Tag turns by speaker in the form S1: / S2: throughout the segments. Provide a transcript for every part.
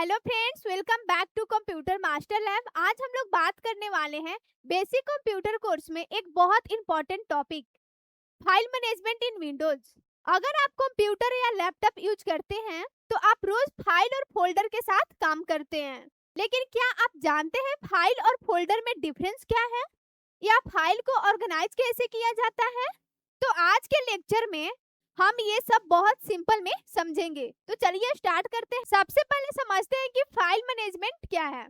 S1: Hello friends, welcome back to computer master lab. आज हम लोग बात करने वाले हैं बेसिक कंप्यूटर कोर्स में एक बहुत इंपॉर्टेंट टॉपिक, फाइल मैनेजमेंट इन विंडोज। अगर आप कंप्यूटर या लैपटॉप यूज करते हैं तो आप रोज फाइल और फोल्डर के साथ काम करते हैं, लेकिन क्या आप जानते हैं फाइल और फोल्डर में डिफरेंस क्या है या फाइल को ऑर्गेनाइज कैसे किया जाता है? तो आज के लेक्चर में हम ये सब बहुत सिंपल में समझेंगे। तो चलिए स्टार्ट करते हैं। सबसे पहले समझते हैं कि फाइल मैनेजमेंट क्या है।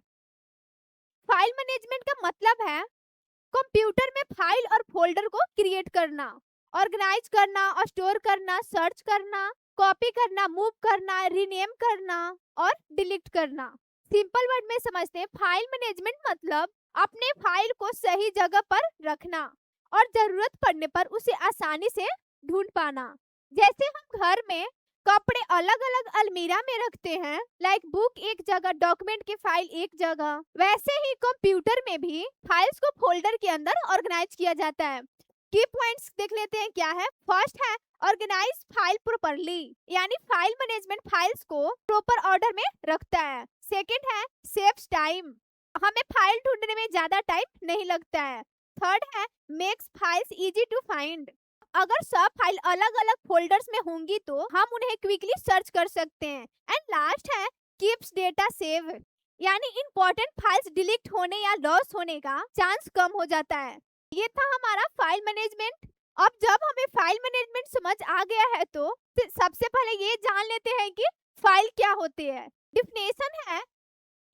S1: फाइल मैनेजमेंट का मतलब है कंप्यूटर में फाइल और फोल्डर को क्रिएट करना, ऑर्गेनाइज करना, स्टोर करना, सर्च करना, कॉपी करना, मूव करना, रीनेम करना और डिलीट करना। सिंपल वर्ड में समझते हैं, फाइल मैनेजमेंट मतलब अपने फाइल को सही जगह पर रखना और जरूरत पड़ने पर उसे आसानी से ढूंढ पाना। जैसे हम घर में कपड़े अलग अलग अलमीरा में रखते हैं, लाइक बुक एक जगह, डॉक्यूमेंट की फाइल एक जगह, वैसे ही कंप्यूटर में भी फाइल्स को फोल्डर के अंदर ऑर्गेनाइज किया जाता है। की पॉइंट्स देख लेते हैं क्या है। फर्स्ट है ऑर्गेनाइज फाइल प्रॉपर्ली, यानी फाइल मैनेजमेंट फाइल्स को प्रॉपर ऑर्डर में रखता है। सेकंड है सेव्स टाइम, हमें फाइल ढूंढने में ज्यादा टाइम नहीं लगता है। थर्ड है makes files easy to find, अगर सब फाइल अलग अलग फोल्डर्स में होंगी तो हम उन्हें क्विकली सर्च कर सकते हैं। एंड लास्ट है कीप्स डेटा सेव, यानी इंपॉर्टेंट फाइल्स डिलीट होने या लॉस होने का चांस कम हो जाता है। ये था हमारा फाइल मैनेजमेंट। अब जब हमें फाइल मैनेजमेंट समझ आ गया है तो सबसे पहले ये जान लेते हैं कि फाइल क्या होती है। डिफिनेशन है,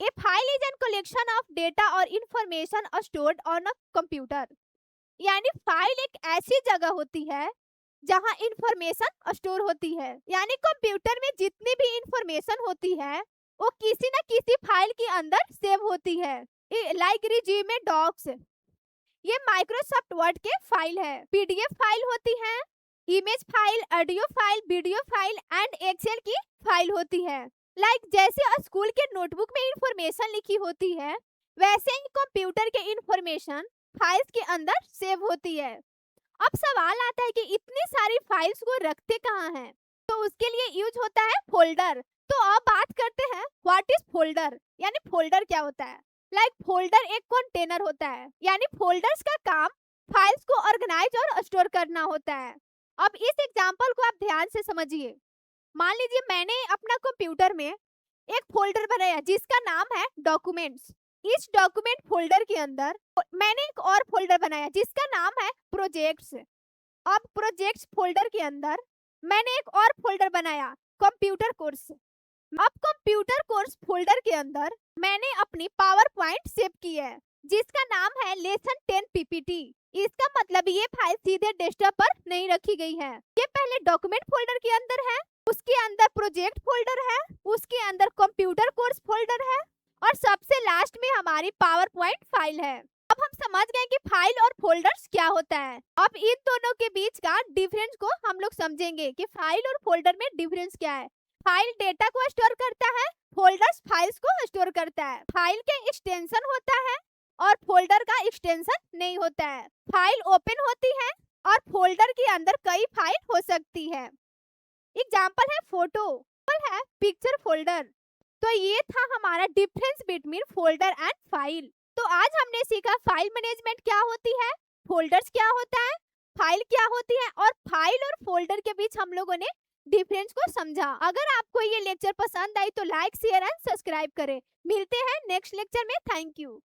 S1: a file is an collection of data और information stored on a computer, यानी फाइल एक ऐसी जगह होती है जहां इंफॉर्मेशन स्टोर होती है। यानी कंप्यूटर में जितनी भी इंफॉर्मेशन होती है वो किसी न किसी फाइल के अंदर सेव होती है, लाइक रिज्यूमे, डॉक्स। ये माइक्रोसॉफ्ट वर्ड के फाइल है, पीडीएफ फाइल होती है, image file, audio file, video file and Excel की फाइल होती है। लाइक जैसे स्कूल के नोटबुक में इंफॉर्मेशन लिखी होती है, वैसे ही कंप्यूटर के इंफॉर्मेशन फाइल्स के अंदर सेव होती है। अब सवाल आता है कि इतनी सारी फाइल्स को रखते कहाँ हैं? तो उसके लिए यूज होता है फोल्डर। तो अब बात करते हैं व्हाट इज फोल्डर, यानी फोल्डर क्या होता है। लाइक फोल्डर एक कंटेनर होता है, यानी फोल्डर्स का काम फाइल्स को ऑर्गेनाइज और स्टोर करना होता है। अब इस एग्जांपल को आप ध्यान से समझिए। मान लीजिए मैंने अपना कंप्यूटर में एक फोल्डर बनाया जिसका नाम है डॉक्यूमेंट्स। इस डॉक्यूमेंट फोल्डर के अंदर मैंने एक और फोल्डर बनाया जिसका नाम है प्रोजेक्ट्स। अब प्रोजेक्ट्स फोल्डर के अंदर मैंने एक और फोल्डर बनाया कंप्यूटर कोर्स। अब कंप्यूटर कोर्स फोल्डर के अंदर मैंने अपनी पावर पॉइंट सेव की है जिसका नाम है लेसन 10 पीपीटी। इसका मतलब ये फाइल सीधे डेस्कटॉप पर नहीं रखी गई है, ये पहले डॉक्यूमेंट फोल्डर के अंदर है, उसके अंदर प्रोजेक्ट फोल्डर है, उसके अंदर कंप्यूटर कोर्स फोल्डर है और सबसे लास्ट में हमारी पावर पॉइंट फाइल है। अब हम समझ गए कि फाइल और फोल्डर्स क्या होता है। अब इन दोनों के बीच का डिफरेंस को हम लोग समझेंगे कि फाइल और फोल्डर में डिफरेंस क्या है। फाइल डेटा को स्टोर करता है, फोल्डर्स फाइल्स को स्टोर करता है। फाइल के एक्सटेंशन होता है और फोल्डर का एक्सटेंशन नहीं होता है। फाइल ओपन होती है और फोल्डर के अंदर कई फाइल हो सकती है। एग्जाम्पल है फोटो, है पिक्चर फोल्डर। तो ये था हमारा difference between folder and file. तो आज हमने सीखा फाइल मैनेजमेंट क्या होती है, फोल्डर्स क्या होता है, फाइल क्या होती है और फाइल और फोल्डर के बीच हम लोगों ने डिफरेंस को समझा। अगर आपको ये लेक्चर पसंद आई तो लाइक, शेयर एंड सब्सक्राइब करें। मिलते हैं नेक्स्ट लेक्चर में। Thank you.